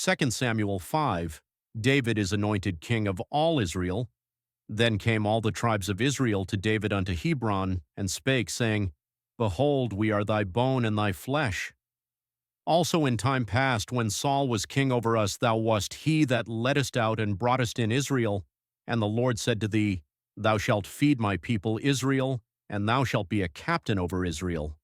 2 Samuel 5, David is anointed king of all Israel. Then came all the tribes of Israel to David unto Hebron, and spake, saying, Behold, we are thy bone and thy flesh. Also in time past, when Saul was king over us, thou wast he that leddest out and broughtest in Israel. And the Lord said to thee, Thou shalt feed my people Israel, and thou shalt be a captain over Israel.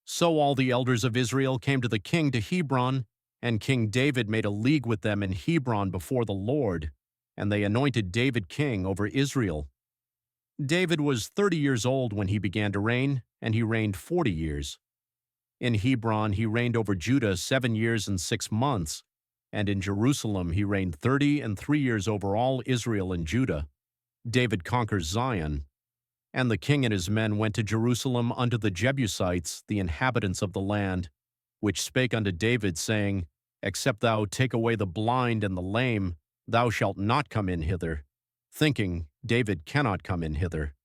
So all the elders of Israel came to the king to Hebron, and King David made a league with them in Hebron before the Lord, and they anointed David king over Israel. David was 30 years old when he began to reign, and he reigned 40 years. In Hebron he reigned over Judah 7 years and 6 months, and in Jerusalem he reigned 30 and 3 years over all Israel and Judah. David conquers Zion. And the king and his men went to Jerusalem unto the Jebusites, the inhabitants of the land, which spake unto David, saying, Except thou take away the blind and the lame, thou shalt not come in hither, thinking, David cannot come in hither.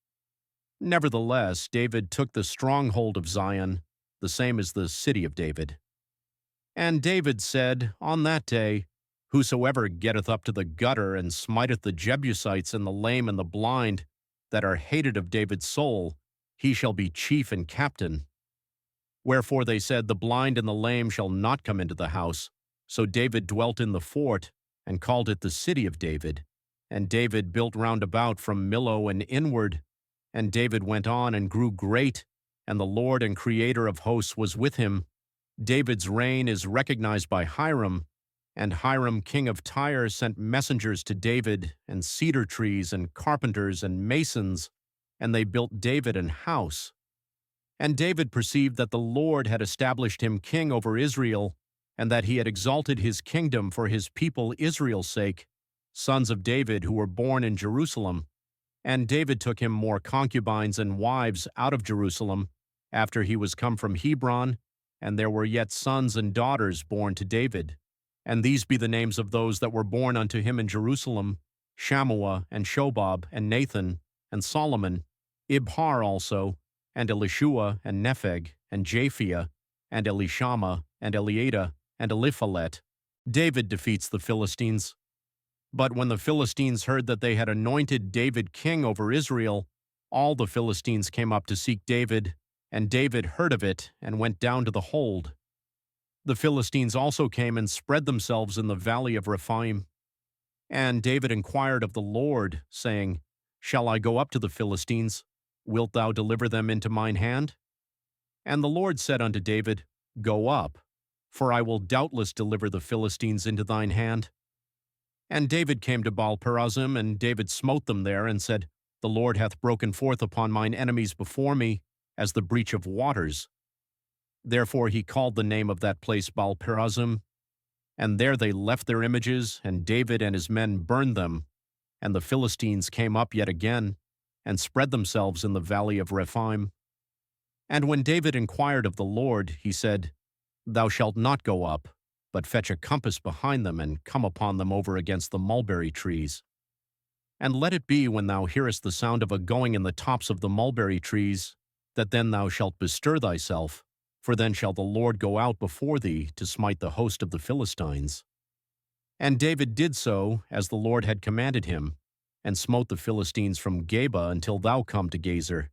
Nevertheless, David took the stronghold of Zion, the same as the city of David. And David said, On that day, Whosoever getteth up to the gutter, and smiteth the Jebusites and the lame and the blind, that are hated of David's soul, he shall be chief and captain. Wherefore they said, The blind and the lame shall not come into the house. So David dwelt in the fort, and called it the city of David. And David built round about from Millo and inward. And David went on and grew great, and the Lord and Creator of hosts was with him. David's reign is recognized by Hiram, and Hiram king of Tyre sent messengers to David, and cedar trees, and carpenters, and masons, and they built David an house. And David perceived that the Lord had established him king over Israel, and that he had exalted his kingdom for his people Israel's sake, sons of David who were born in Jerusalem. And David took him more concubines and wives out of Jerusalem, after he was come from Hebron, and there were yet sons and daughters born to David. And these be the names of those that were born unto him in Jerusalem, Shammua, and Shobab, and Nathan, and Solomon, Ibhar also, and Elishua, and Nepheg, and Japhia, and Elishama, and Eliada, and Eliphalet. David defeats the Philistines. But when the Philistines heard that they had anointed David king over Israel, all the Philistines came up to seek David, and David heard of it, and went down to the hold. The Philistines also came and spread themselves in the valley of Rephaim. And David inquired of the Lord, saying, Shall I go up to the Philistines? Wilt thou deliver them into mine hand? And the Lord said unto David, Go up, for I will doubtless deliver the Philistines into thine hand. And David came to Baal-perazim, and David smote them there, and said, The Lord hath broken forth upon mine enemies before me, as the breach of waters. Therefore he called the name of that place Baal-perazim. And there they left their images, and David and his men burned them. And the Philistines came up yet again, and spread themselves in the valley of Rephaim. And when David inquired of the Lord, he said, Thou shalt not go up, but fetch a compass behind them, and come upon them over against the mulberry trees. And let it be, when thou hearest the sound of a going in the tops of the mulberry trees, that then thou shalt bestir thyself, for then shall the Lord go out before thee to smite the host of the Philistines. And David did so, as the Lord had commanded him, and smote the Philistines from Geba until thou come to Gezer.